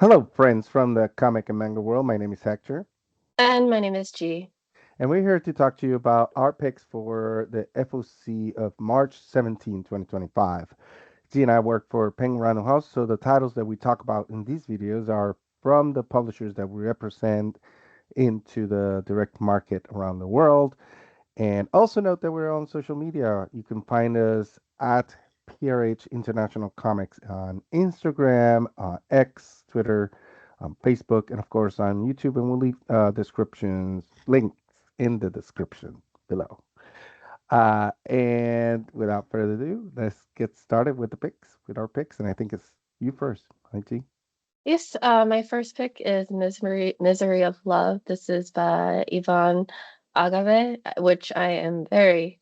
Hello, friends from the comic and manga world. My name is Hector, And my name is G. and we're here to talk to you about our picks for the FOC of March 17, 2025. G and I work for Penguin Random House, so the titles that we talk about in these videos are from the publishers that we represent into the direct market around the world. And also note that we're on social media. You can find us at PRH International Comics on Instagram, X, Twitter, Facebook, and of course on YouTube. And we'll leave descriptions, links in the description below. And without further ado, let's get started with with our picks. And I think it's you first, IT. Yes, my first pick is Misery of Love. This is by Ivan Agave, which I am very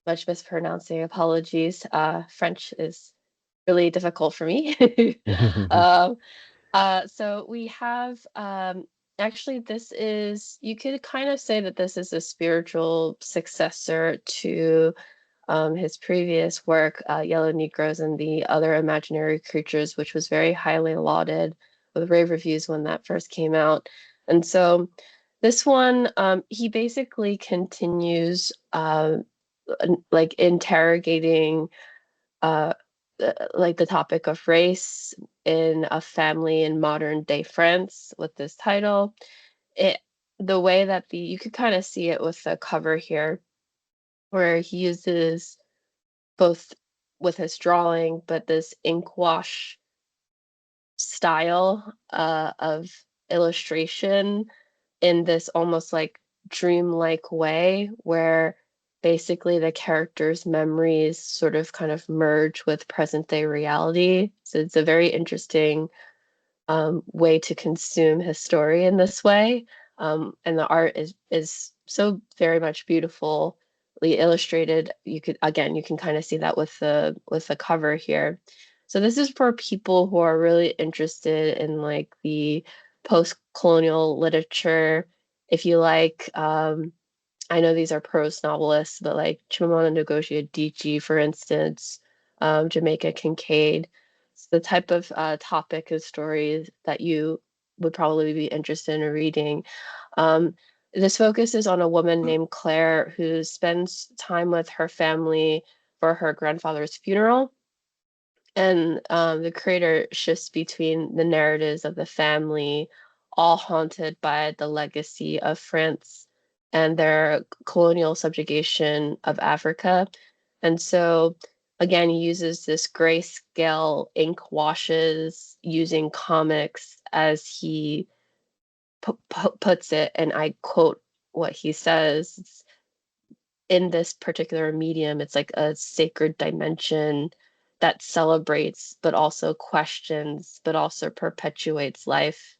much mispronouncing. Apologies. French is really difficult for me. Um, so we have actually this is you could kind of say that this is a spiritual successor to his previous work, Yellow Negroes and the Other Imaginary Creatures, which was very highly lauded with rave reviews when that first came out. And so this one, he basically continues like interrogating uh, like the topic of race in a family in modern day France with this title. It the way that the you could kind of see it with the cover here, where he uses both with his drawing, but this ink wash style of illustration in this almost like dreamlike way where basically the characters' memories sort of kind of merge with present day reality. So it's a very interesting way to consume his story in this way. And the art is so very much beautifully illustrated. You can kind of see that with the cover here. So this is for people who are really interested in like the post-colonial literature. If you like, I know these are prose novelists, but like Chimamanda Ngozi Adichie, for instance, Jamaica Kincaid, it's the type of topic and stories that you would probably be interested in reading. Um, this focuses on a woman named Claire who spends time with her family for her grandfather's funeral. And the creator shifts between the narratives of the family, all haunted by the legacy of France and their colonial subjugation of Africa. And so, again, he uses this grayscale ink washes using comics as he puts it. And I quote what he says in this particular medium, it's like a sacred dimension that celebrates, but also questions, but also perpetuates life.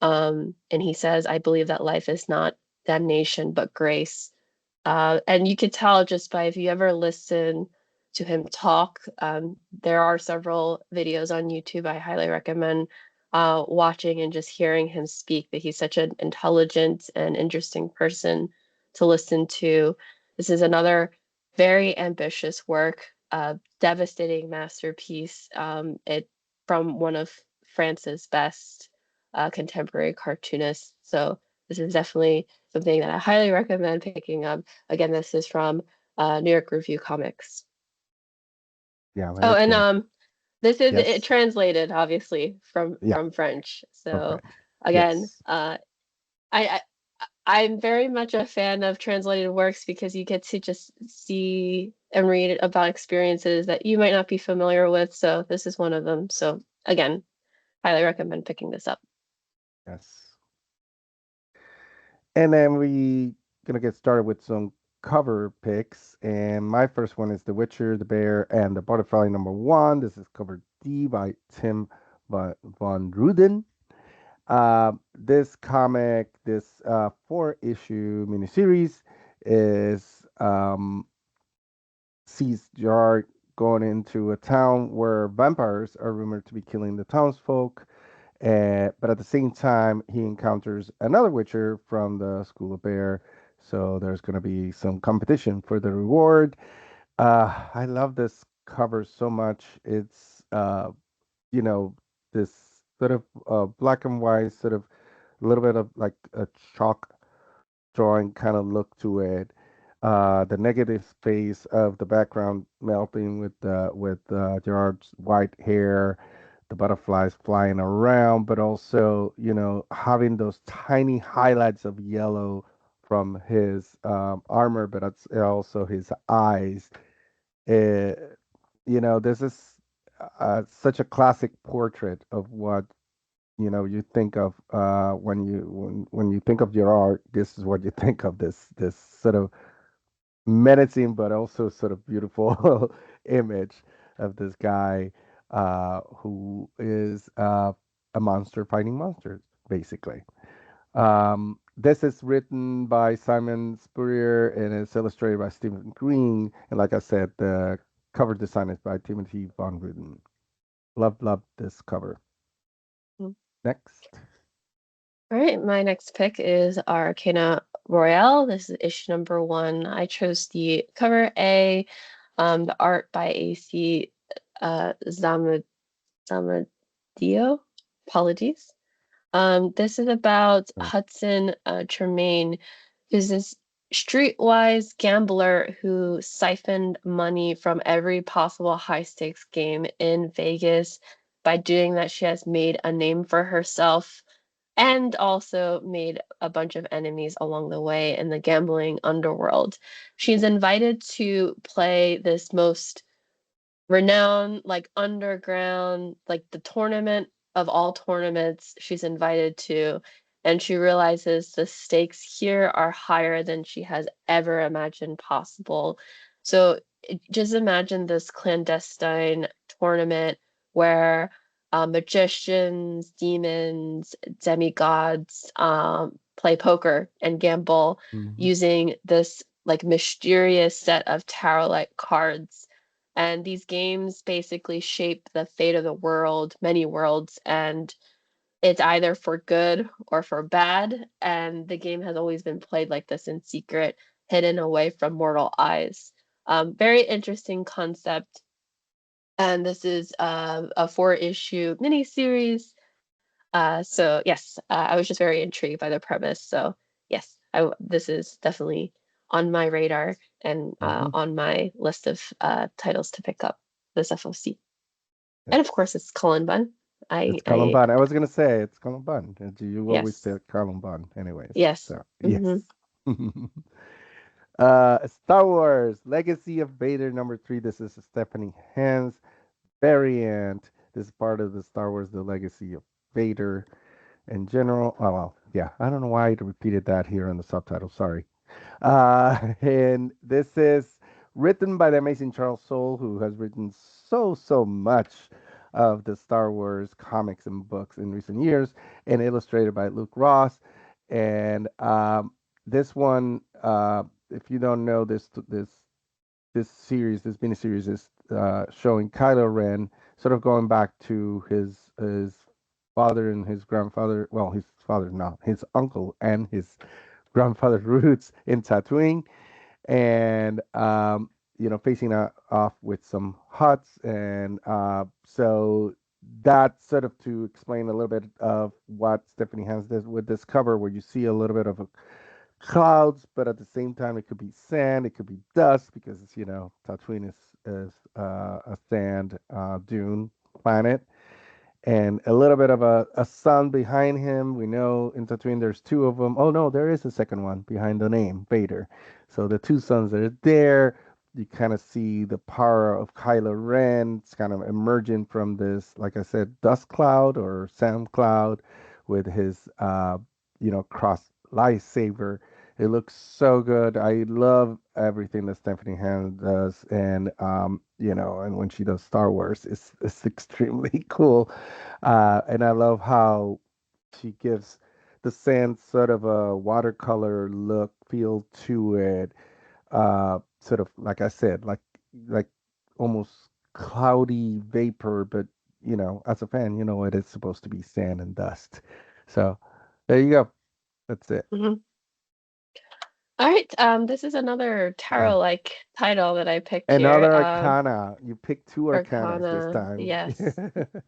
And he says, I believe that life is not damnation, but grace. And you could tell just by if you ever listen to him talk, there are several videos on YouTube I highly recommend watching and just hearing him speak, that he's such an intelligent and interesting person to listen to. This is another very ambitious work, devastating masterpiece. It from one of France's best contemporary cartoonists. So this is definitely something that I highly recommend picking up. Again, this is from New York Review Comics. Yeah, Oh, very and cool. this is it Yes. translated obviously Yeah, from French. from So French. again, Yes. I I'm very much a fan of translated works because you get to just see and read about experiences that you might not be familiar with. So this is one of them. So again, highly recommend picking this up. Yes. And then we gonna get started with some cover picks. And my first one is The Witcher, the Bear, and the Butterfly #1. This is cover D by Tim Von Ruden. This comic, this four-issue miniseries, is sees Gerard going into a town where vampires are rumored to be killing the townsfolk. But at the same time, he encounters another Witcher from the School of Bear. So there's going to be some competition for the reward. I love this cover so much. It's, you know, this. sort of black and white, sort of a little bit of like a chalk drawing kind of look to it. The negative space of the background melting with Gerard's white hair, the butterflies flying around, but also having those tiny highlights of yellow from his armor, but it's also his eyes. Uh, this is such a classic portrait of what you think of when you think of your art. This is what you think of, this sort of menacing but also sort of beautiful image of this guy who is a monster fighting monsters, basically. This is written by Simon Spurrier and is illustrated by Stephen Green, and like I said, the cover design is by Timothy Von Ruden. Love this cover. Mm. Next. All right, my next pick is Arcana Royale. This is issue number 1. I chose the cover A, the art by AC Zamadio. Apologies. This is about Hudson Tremaine, who's this streetwise gambler who siphoned money from every possible high stakes game in Vegas. By doing that, she has made a name for herself and also made a bunch of enemies along the way in the gambling underworld. She's invited to play this most renowned, like underground, like the tournament of all tournaments she's invited to. And she realizes the stakes here are higher than she has ever imagined possible. So just imagine this clandestine tournament where magicians, demons, demigods play poker and gamble Mhm. using this like mysterious set of tarot-like cards, and these games basically shape the fate of the world, many worlds, and it's either for good or for bad. And the game has always been played like this in secret, hidden away from mortal eyes. Very interesting concept. And this is a 4-issue miniseries. So yes, I was just very intrigued by the premise. So yes, this is definitely on my radar and Mhm. on my list of titles to pick up this FOC. And of Yes. course, it's Colin Bunn. It's I Columbine. I was gonna say it's Columbine. You always Yes, pick Columbine, anyways. yes. So Hmm. yes. Star Wars Legacy of Vader #3. This is a Stephanie Hans variant. This is part of the Star Wars The Legacy of Vader in general. Oh well, yeah. I don't know why I repeated that here in the subtitle. Sorry. And this is written by the amazing Charles Soule, who has written so much of the Star Wars comics and books in recent years, and illustrated by Luke Ross. And this one, if you don't know this series, this miniseries is showing Kylo Ren sort of going back to his father and his grandfather. Well, his father, not his uncle, and his grandfather's roots in Tatooine, and facing off with some huts, and so that sort of to explain a little bit of what Stephanie has this with this cover, where you see a little bit of a clouds, but at the same time it could be sand, it could be dust, because Tatooine is a sand dune planet, and a little bit of a sun behind him. We know in Tatooine there's two of them. Oh no, there is a second one behind the name Vader. So the two suns that are there, you kind of see the power of Kylo Ren. It's kind of emerging from this, like I said, dust cloud or sand cloud, with his cross lightsaber. It looks so good. I love everything that Stephanie Hand does, and and when she does Star Wars, it's extremely cool. And I love how she gives the sand sort of a watercolor look, feel to it. Sort of like I said, like almost cloudy vapor, but as a fan, it is supposed to be sand and dust. So there you go. That's it. Hmm. All right, this is another tarot-like title that I picked here. Another arcana. You picked two arcanas this Arcana, time. yes.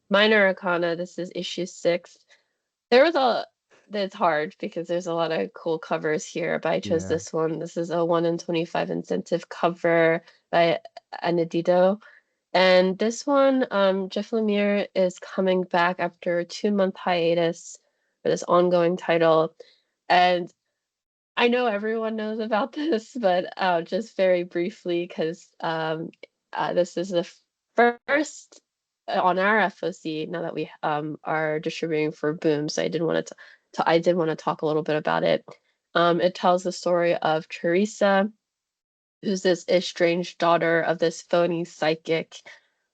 Minor Arcana, this is issue 6. There was a It's hard because there's a lot of cool covers here, but I chose Yeah. this one. This is a 1 in 25 incentive cover by Anedito. And this one, Jeff Lemire is coming back after a 2-month hiatus for this ongoing title. And I know everyone knows about this, but just very briefly, because this is the first on our FOC now that we are distributing for Boom. So I did want to talk a little bit about it. It tells the story of Teresa, who's this estranged daughter of this phony psychic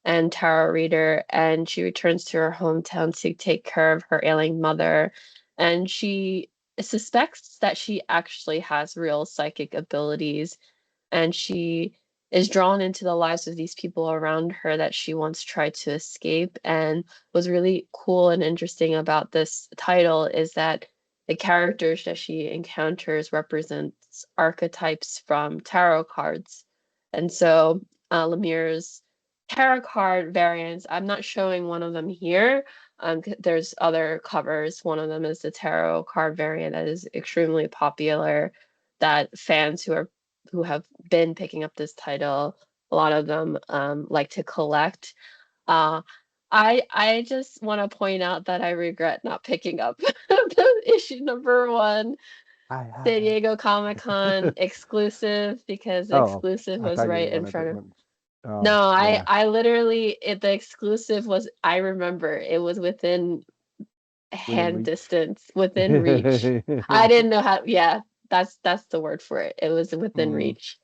and tarot reader, and she returns to her hometown to take care of her ailing mother. And she suspects that she actually has real psychic abilities, and she is drawn into the lives of these people around her that she once tried to escape. And what's really cool and interesting about this title is that the characters that she encounters represents archetypes from tarot cards. And so Lemire's tarot card variants, I'm not showing one of them here. There's other covers. One of them is the tarot card variant that is extremely popular, that fans who have been picking up this title, a lot of them like to collect. Uh, I just want to point out that I regret not picking up the issue number 1 San I. Diego Comic-Con exclusive, because the Oh, exclusive I was thought you right in wanted front that of. one. Oh, No, yeah. I literally the exclusive was, I remember it was within Within hand reach. distance, within reach. I didn't know how, yeah, that's the word for it. It was within Mm, reach.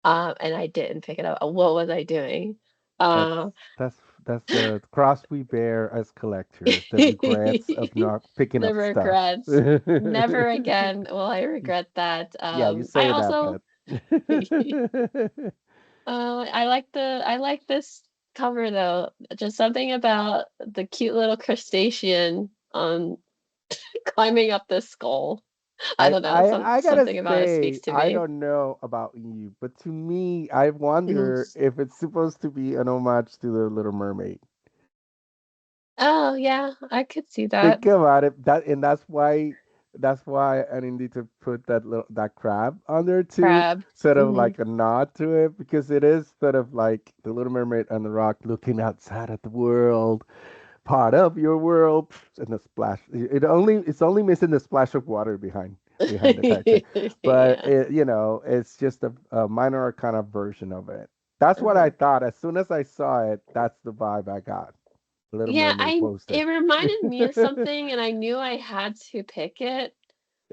And I didn't pick it up. What was I doing? that's Uh, that's that's the cross we bear as collectors, the regrets of the not picking up stuff. regrets. Never again will I regret that. Yeah, you I say that, also but I like this cover though. Just something about the cute little crustacean climbing up this skull. I I don't know, I I gotta something about it speaks say, to I me. don't know about you, but to me, I Mhm. wonder if it's supposed to be an homage to the Little Mermaid. Oh yeah, I could see that. Think about it. That's why I need to put that crab on there too, Crab. sort of Hmm. like a nod to it, because it is sort of like the Little Mermaid on the rock looking outside at the world, part of your world, and the splash. It's only missing the splash of water behind the character, but Yeah. it's just a minor kind of version of it. That's what I Uh-huh. thought. As soon as I saw it, that's the vibe I got. Little Yeah, Mermaid I poster. it reminded me of something, and I knew I had to pick it.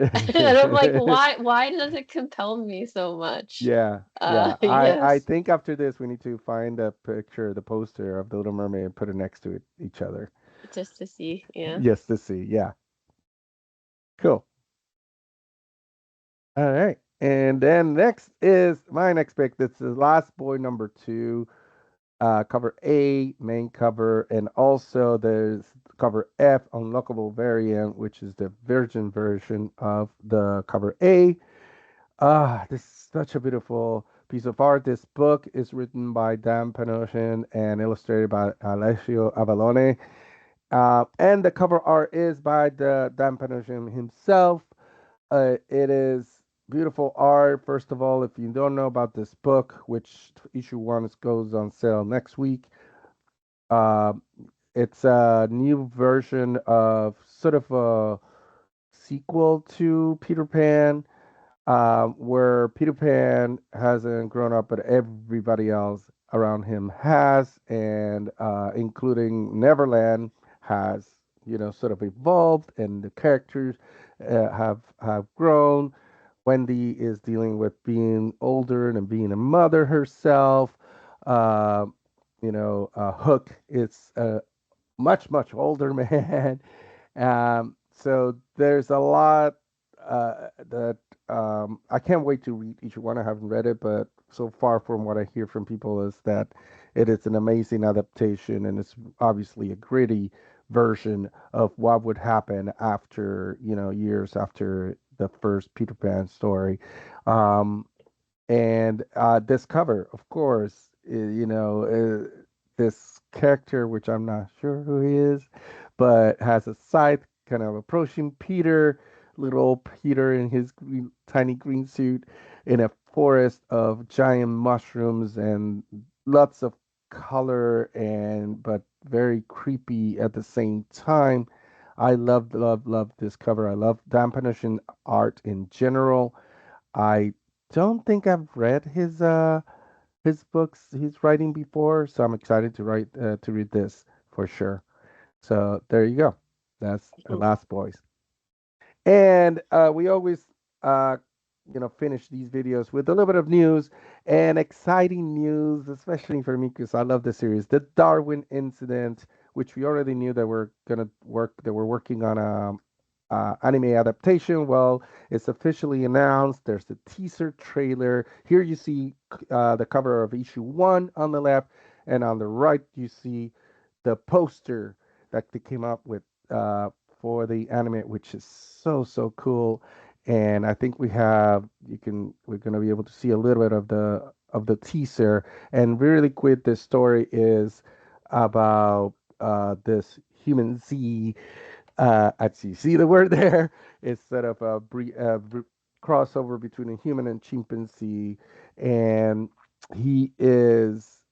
And I'm like, why does it compel me so much? Yeah, yeah. I Yes, think after this we need to find a picture, the poster of the Little Mermaid and put it next to each other. just to see. Yeah. Yes, to see. Yeah. Cool. All right. And then next is my next pick. This is Last Boy number 2, cover A, main cover, and also there's cover F, unlockable variant, which is the virgin version of the cover A. This is such a beautiful piece of art. This book is written by Dan Panosian and illustrated by Alessio Avallone. And the cover art is by the Dan Panosian himself. It is beautiful art. First of all, if you don't know about this book, which issue 1 goes on sale next week, uh, it's a new version of sort of a sequel to Peter Pan, where Peter Pan hasn't grown up, but everybody else around him has, and including Neverland has, sort of evolved, and the characters have grown. Wendy is dealing with being older and being a mother herself. Uh, Hook is a much older man. So there's a lot that I can't wait to read each one. I haven't read it, but so far from what I hear from people is that it is an amazing adaptation, and it's obviously a gritty version of what would happen after, years after the first Peter Pan story. Um, and this cover, of course, this character, which I'm not sure who he is, but has a scythe kind of approaching Peter, little old Peter in his tiny green suit in a forest of giant mushrooms and lots of color and but very creepy at the same time. I love, love, love this cover. I love Dan Panushin art in general. I don't think I've read his books he's writing before, so I'm excited to read this for sure. So there you go. That's the Mhm. Last Boys. And we always, uh, finish these videos with a little bit of news and exciting news, especially for me because I love the series. The Darwin incident, which we already knew that we're working on a anime adaptation. Well, it's officially announced. There's a teaser trailer. Here you see the cover of issue one on the left, and on the right you see the poster that they came up with for the anime, which is so so cool. And I think we're gonna be able to see a little bit of the teaser. And really quick, this story is about this human Z. As you see the word there, it's sort of a crossover between a human and chimpanzee, and he is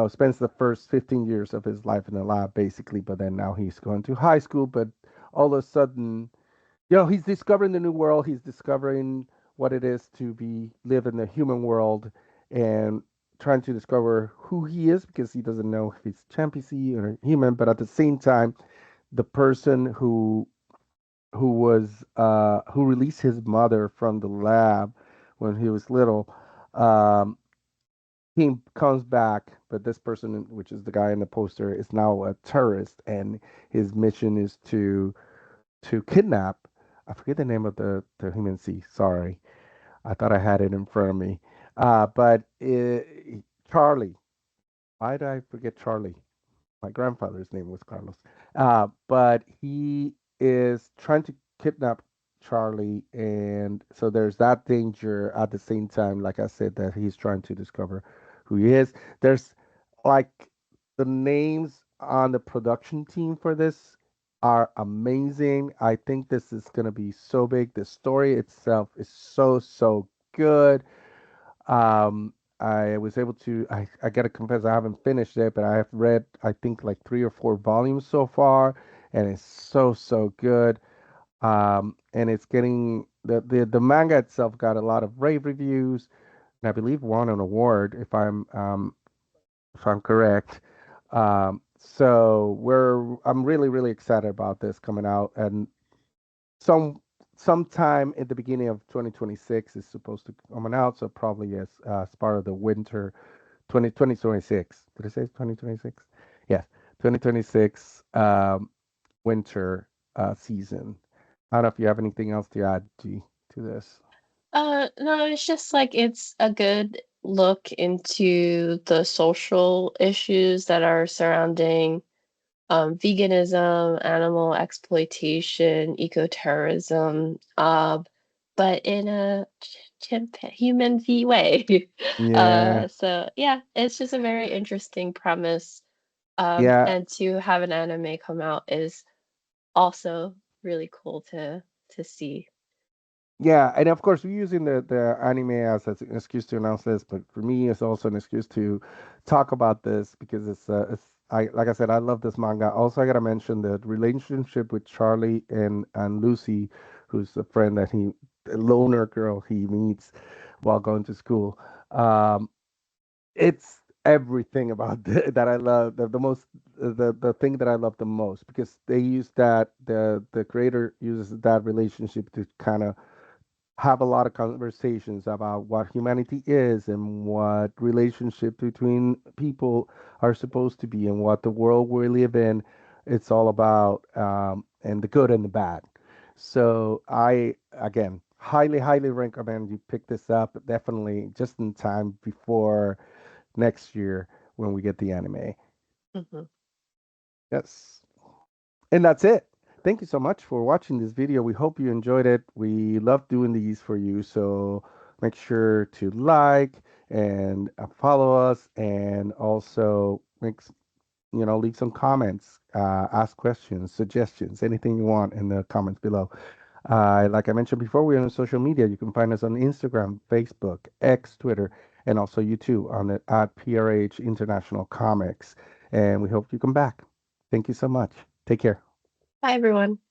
spends the first 15 years of his life in the lab, basically, but then now he's going to high school. But all of a sudden, he's discovering the new world. He's discovering what it is to live in the human world and trying to discover who he is because he doesn't know if he's chimpanzee or human. But at the same time, the person who released his mother from the lab when he was little, um, he comes back, but this person, which is the guy in the poster, is now a terrorist, and his mission is to kidnap. I forget the name of the human sea. Sorry, I thought I had it in front of me. But Charlie. Why did I forget Charlie? My grandfather's name was Carlos. But he is trying to kidnap Charlie, and so there's that danger at the same time, like I said, that he's trying to discover who he is. There's like the names on the production team for this are amazing. I think this is gonna be so big. The story itself is so, so good. I was able to, I gotta confess, I haven't finished it, but I have read, I think, like three or four volumes so far, and it's so, so good. And it's getting, the manga itself got a lot of rave reviews, and I believe won an award, if I'm correct. I'm really, really excited about this coming out, and some sometime at the beginning of 2026 is supposed to come out, so probably as part of the winter 2026. Did I say 2026? Yes, 2026 winter season. I don't know if you have anything else to add, G, to this. No, it's just like it's a good look into the social issues that are surrounding veganism, animal exploitation, eco-terrorism, but in a human v way. Yeah, So yeah, it's just a very interesting premise. yeah, And to have an anime come out is also really cool to see. yeah, and of course we're using the anime as an excuse to announce this, but for me it's also an excuse to talk about this because it's I like I said I love this manga. Also, I gotta mention the relationship with Charlie and Lucy, who's the friend the loner girl he meets while going to school. Um, it's everything about that I love the most the thing that I love the most because they use that the creator uses that relationship to kind of have a lot of conversations about what humanity is and what relationship between people are supposed to be and what the world we live in it's all about and the good and the bad. So I again highly highly recommend you pick this up definitely just in time before next year when we get the anime. Mhm. Yes. And that's it. Thank you so much for watching this video. We hope you enjoyed it. We love doing these for you. So make sure to like and follow us, and also leave some comments, ask questions, suggestions, anything you want in the comments below. Like I mentioned before, we're on social media. You can find us on Instagram, Facebook, X, Twitter, and also YouTube on the at PRH International Comics. And we hope you come back. Thank you so much. Take care. Bye, everyone.